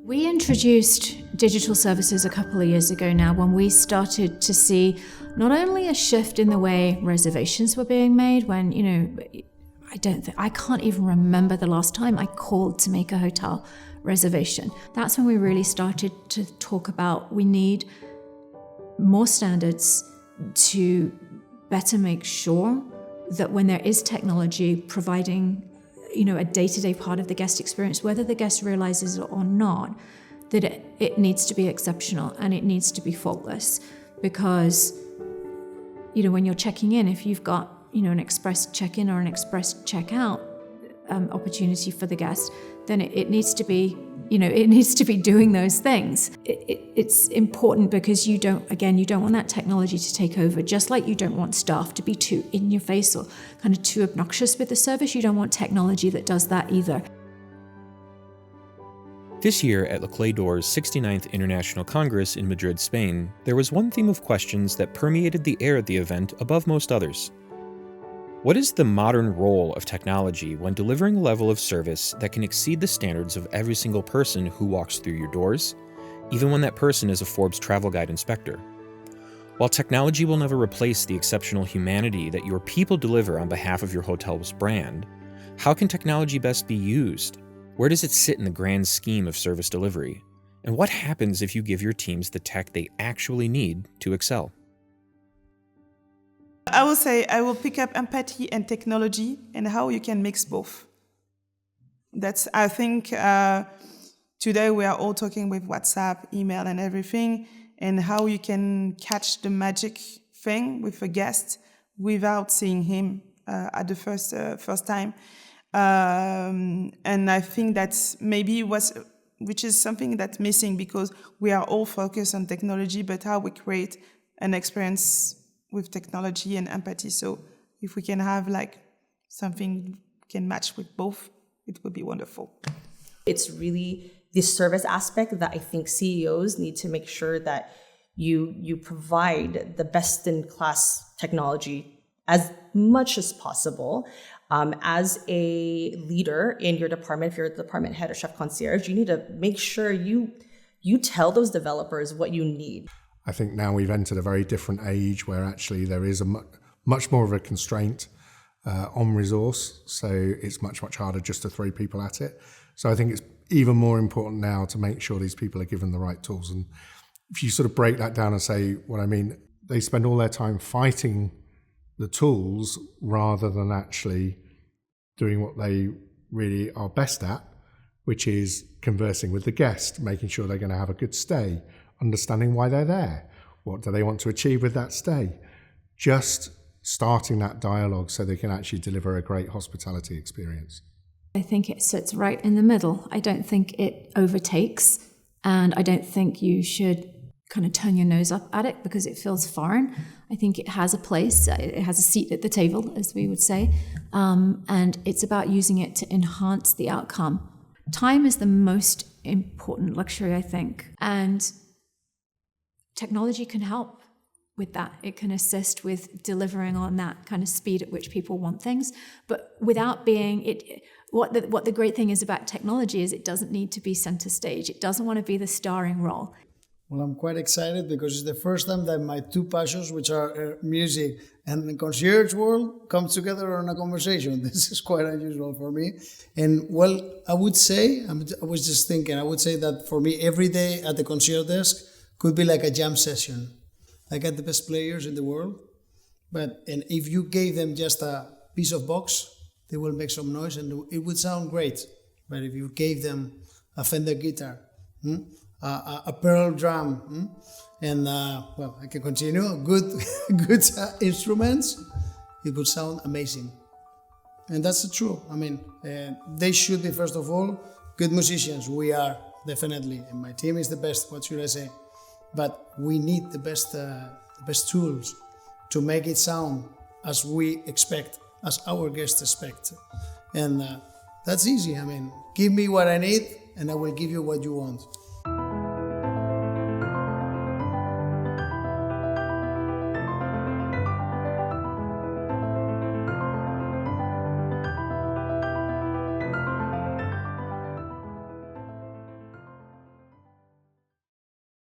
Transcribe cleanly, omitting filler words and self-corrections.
We introduced digital services a couple of years ago now when we started to see not only a shift in the way reservations were being made when, I can't even remember the last time I called to make a hotel reservation. That's when we really started to talk about we need more standards to better make sure that when there is technology providing a day-to-day part of the guest experience, whether the guest realizes it or not, that it needs to be exceptional and it needs to be faultless. Because, when you're checking in, if you've got, an express check-in or an express check-out opportunity for the guest, then it needs to be, it needs to be doing those things. It's important because you don't want that technology to take over. Just like you don't want staff to be too in your face or kind of too obnoxious with the service, you don't want technology that does that either. This year at Les Clefs' 69th International Congress in Madrid, Spain, there was one theme of questions that permeated the air at the event above most others. What is the modern role of technology when delivering a level of service that can exceed the standards of every single person who walks through your doors, even when that person is a Forbes travel guide inspector? While technology will never replace the exceptional humanity that your people deliver on behalf of your hotel's brand, how can technology best be used? Where does it sit in the grand scheme of service delivery? And what happens if you give your teams the tech they actually need to excel? I will say I will pick up empathy and technology and how you can mix both. I think today we are all talking with WhatsApp, email and everything, and how you can catch the magic thing with a guest without seeing him at the first time. And I think that's maybe which is something that's missing because we are all focused on technology, but how we create an experience with technology and empathy. So if we can have something can match with both, it would be wonderful. It's really the service aspect that I think CEOs need to make sure that you provide the best in class technology as much as possible. As a leader in your department, if you're the department head or chef concierge, you need to make sure you tell those developers what you need. I think now we've entered a very different age where actually there is a much more of a constraint on resource. So it's much, much harder just to throw people at it. So I think it's even more important now to make sure these people are given the right tools. And if you sort of break that down and say what I mean, they spend all their time fighting the tools rather than actually doing what they really are best at, which is conversing with the guest, making sure they're going to have a good stay, understanding why they're there, what do they want to achieve with that stay, just starting that dialogue so they can actually deliver a great hospitality experience. I think it sits right in the middle. I don't think it overtakes, and I don't think you should kind of turn your nose up at it because it feels foreign. I think it has a place, it has a seat at the table, as we would say, and it's about using it to enhance the outcome. Time is the most important luxury, I think, and technology can help with that. It can assist with delivering on that kind of speed at which people want things, but without being it. What the great thing is about technology is it doesn't need to be center stage. It doesn't want to be the starring role. Well, I'm quite excited because it's the first time that my two passions, which are music and the concierge world, come together on a conversation. This is quite unusual for me. And well, I would say that for me, every day at the concierge desk could be like a jam session. I got the best players in the world, and if you gave them just a piece of box, they will make some noise and it would sound great. But if you gave them a Fender guitar, a pearl drum, and I can continue, good instruments, it would sound amazing. And that's the truth. I mean, they should be, first of all, good musicians. We are, definitely, and my team is the best, what should I say? But we need the best tools to make it sound as we expect, as our guests expect. And that's easy. I mean, give me what I need and I will give you what you want.